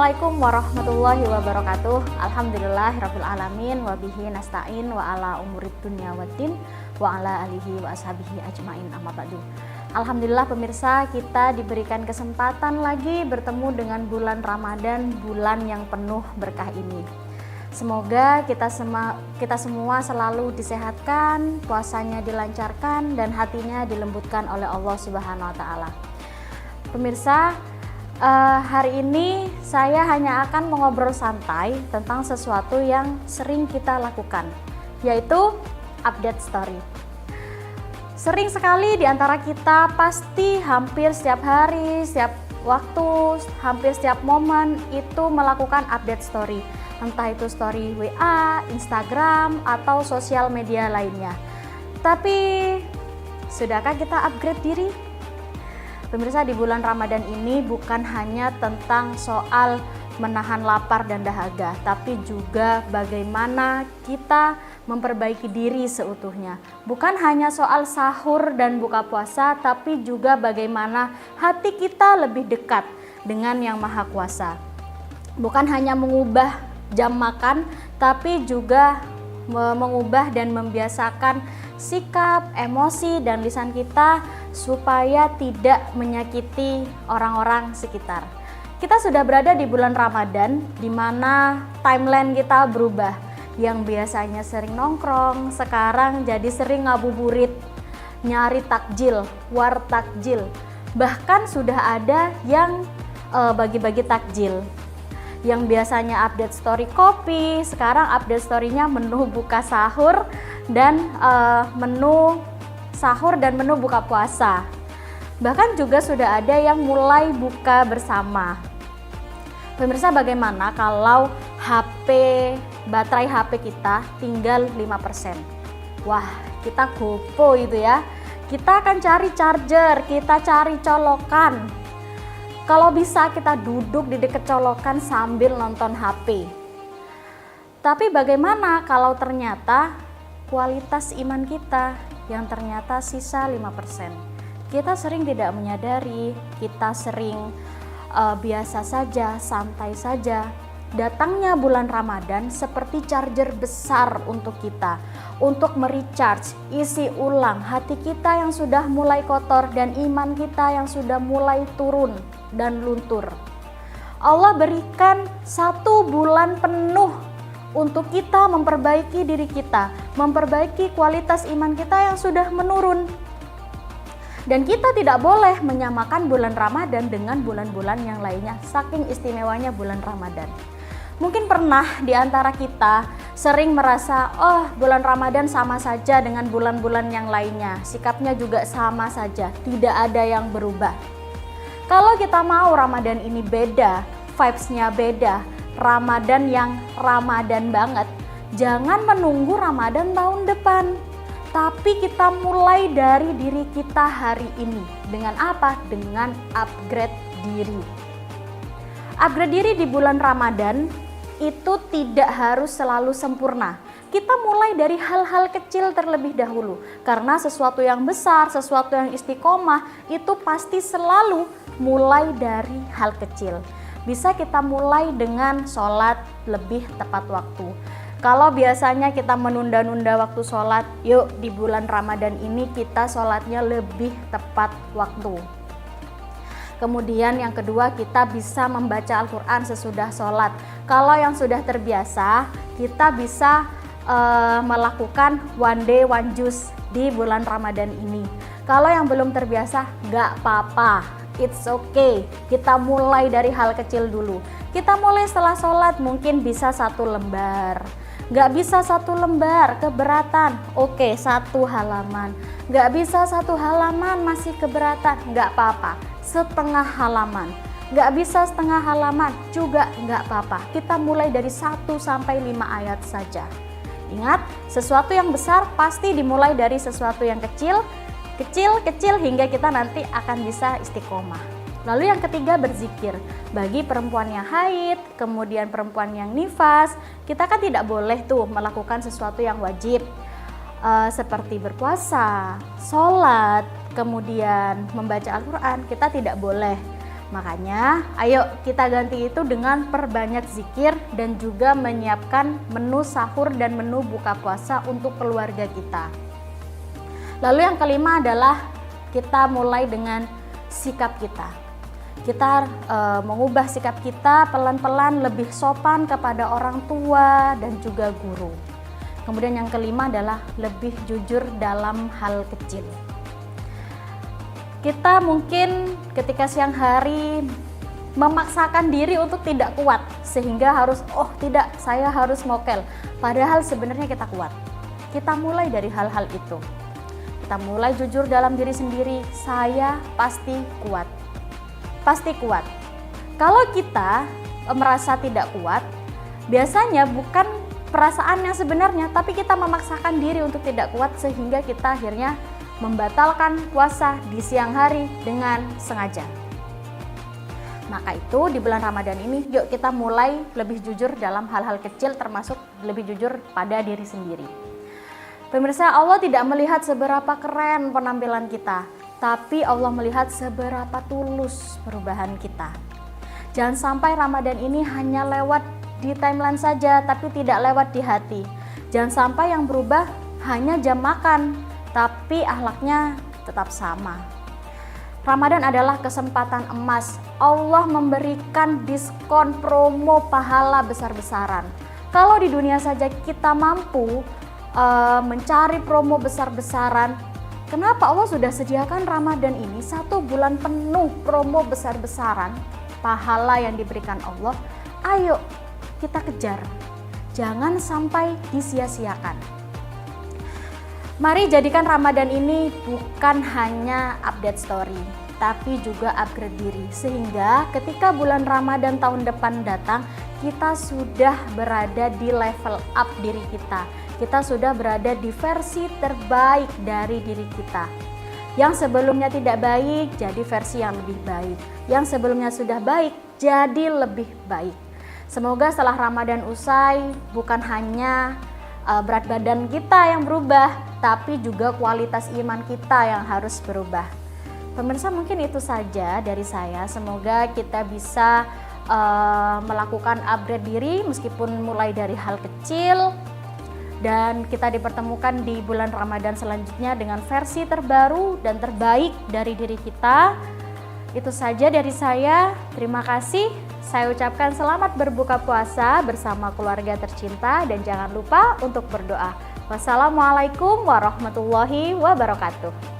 Assalamualaikum warahmatullahi wabarakatuh. Alhamdulillahirabbil alamin wa bihi nasta'in wa ala umurid dunya waddin wa ala alihi wa ashabihi ajmain amma ba'du. Alhamdulillah pemirsa, kita diberikan kesempatan lagi bertemu dengan bulan Ramadan, bulan yang penuh berkah ini. Semoga kita semua selalu disehatkan, puasanya dilancarkan dan hatinya dilembutkan oleh Allah Subhanahu wa taala. Pemirsa, hari ini saya hanya akan mengobrol santai tentang sesuatu yang sering kita lakukan, yaitu update story. Sering sekali di antara kita pasti hampir setiap hari, setiap waktu, hampir setiap momen itu melakukan update story. Entah itu story WA, Instagram, atau sosial media lainnya. Tapi, sudahkah kita upgrade diri? Pemirsa, di bulan Ramadan ini bukan hanya tentang soal menahan lapar dan dahaga, tapi juga bagaimana kita memperbaiki diri seutuhnya. Bukan hanya soal sahur dan buka puasa, tapi juga bagaimana hati kita lebih dekat dengan Yang Maha Kuasa. Bukan hanya mengubah jam makan, tapi juga mengubah dan membiasakan sikap, emosi, dan lisan kita supaya tidak menyakiti orang-orang sekitar. Kita sudah berada di bulan Ramadan, di mana timeline kita berubah. Yang biasanya sering nongkrong, sekarang jadi sering ngabuburit, nyari takjil, war takjil. Bahkan sudah ada yang bagi-bagi takjil. Yang biasanya update story kopi, sekarang update story-nya menu buka sahur dan menu sahur dan menu buka puasa. Bahkan juga sudah ada yang mulai buka bersama. Pemirsa, bagaimana kalau baterai HP kita tinggal 5%? Wah, kita gopo itu ya. Kita akan cari charger, kita cari colokan. Kalau bisa kita duduk di dekat colokan sambil nonton HP. Tapi bagaimana kalau ternyata kualitas iman kita yang ternyata sisa 5%? Kita sering tidak menyadari, kita sering biasa saja, santai saja. Datangnya bulan Ramadan seperti charger besar untuk kita, untuk merecharge, isi ulang hati kita yang sudah mulai kotor dan iman kita yang sudah mulai turun dan luntur. Allah berikan 1 bulan penuh untuk kita memperbaiki diri kita, memperbaiki kualitas iman kita yang sudah menurun. Dan kita tidak boleh menyamakan bulan Ramadan dengan bulan-bulan yang lainnya, saking istimewanya bulan Ramadan. Mungkin pernah di antara kita sering merasa, oh bulan Ramadan sama saja dengan bulan-bulan yang lainnya, sikapnya juga sama saja, tidak ada yang berubah. Kalau kita mau Ramadan ini beda, vibes-nya beda, Ramadan yang Ramadan banget, jangan menunggu Ramadan tahun depan. Tapi kita mulai dari diri kita hari ini. Dengan apa? Dengan upgrade diri. Upgrade diri di bulan Ramadan itu tidak harus selalu sempurna. Kita mulai dari hal-hal kecil terlebih dahulu. Karena sesuatu yang besar, sesuatu yang istiqomah, itu pasti selalu mulai dari hal kecil. Bisa kita mulai dengan sholat lebih tepat waktu. Kalau biasanya kita menunda-nunda waktu sholat, yuk di bulan Ramadan ini kita sholatnya lebih tepat waktu. Kemudian yang kedua, kita bisa membaca Al-Quran sesudah sholat. Kalau yang sudah terbiasa, kita bisa melakukan one day one juice di bulan Ramadan ini. Kalau yang belum terbiasa, gak apa-apa, it's okay. Kita mulai dari hal kecil dulu. Kita mulai setelah sholat mungkin bisa 1 lembar. Gak bisa 1 lembar, keberatan. Oke, 1 halaman. Gak bisa 1 halaman, masih keberatan. Gak apa-apa, setengah halaman. Gak bisa setengah halaman, juga gak apa-apa. Kita mulai dari 1 sampai 5 ayat saja. Ingat, sesuatu yang besar pasti dimulai dari sesuatu yang kecil. Kecil hingga kita nanti akan bisa istiqomah. Lalu yang ketiga, berzikir. Bagi perempuan yang haid, kemudian perempuan yang nifas, kita kan tidak boleh tuh melakukan sesuatu yang wajib seperti berpuasa, sholat, kemudian membaca Al-Quran. Kita tidak boleh. Makanya ayo kita ganti itu dengan perbanyak zikir dan juga menyiapkan menu sahur dan menu buka puasa untuk keluarga kita. Lalu yang kelima adalah kita mulai dengan sikap kita. Kita mengubah sikap kita pelan-pelan lebih sopan kepada orang tua dan juga guru. Kemudian yang kelima adalah lebih jujur dalam hal kecil. Kita mungkin ketika siang hari memaksakan diri untuk tidak kuat sehingga harus tidak, saya harus mokel. Padahal sebenarnya kita kuat. Kita mulai dari hal-hal itu. Kita mulai jujur dalam diri sendiri, saya pasti kuat. Pasti kuat. Kalau kita merasa tidak kuat, biasanya bukan perasaan yang sebenarnya, tapi kita memaksakan diri untuk tidak kuat sehingga kita akhirnya membatalkan puasa di siang hari dengan sengaja. Maka itu di bulan Ramadan ini yuk kita mulai lebih jujur dalam hal-hal kecil, termasuk lebih jujur pada diri sendiri. Pemirsa, Allah tidak melihat seberapa keren penampilan kita, tapi Allah melihat seberapa tulus perubahan kita. Jangan sampai Ramadan ini hanya lewat di timeline saja, tapi tidak lewat di hati. Jangan sampai yang berubah hanya jam makan, tapi akhlaknya tetap sama. Ramadan adalah kesempatan emas. Allah memberikan diskon promo pahala besar-besaran. Kalau di dunia saja kita mampu mencari promo besar-besaran, kenapa Allah sudah sediakan Ramadan ini 1 bulan penuh promo besar-besaran, pahala yang diberikan Allah. Ayo kita kejar, jangan sampai disia-siakan. Mari jadikan Ramadan ini bukan hanya update story, tapi juga upgrade diri. Sehingga ketika bulan Ramadan tahun depan datang, kita sudah berada di level up diri kita. Kita sudah berada di versi terbaik dari diri kita. Yang sebelumnya tidak baik, jadi versi yang lebih baik. Yang sebelumnya sudah baik, jadi lebih baik. Semoga setelah Ramadan usai, bukan hanya berat badan kita yang berubah, tapi juga kualitas iman kita yang harus berubah. Pemirsa, mungkin itu saja dari saya. Semoga kita bisa melakukan upgrade diri meskipun mulai dari hal kecil, dan kita dipertemukan di bulan Ramadan selanjutnya dengan versi terbaru dan terbaik dari diri kita. Itu saja dari saya. Terima kasih. Saya ucapkan selamat berbuka puasa bersama keluarga tercinta dan jangan lupa untuk berdoa. Wassalamualaikum warahmatullahi wabarakatuh.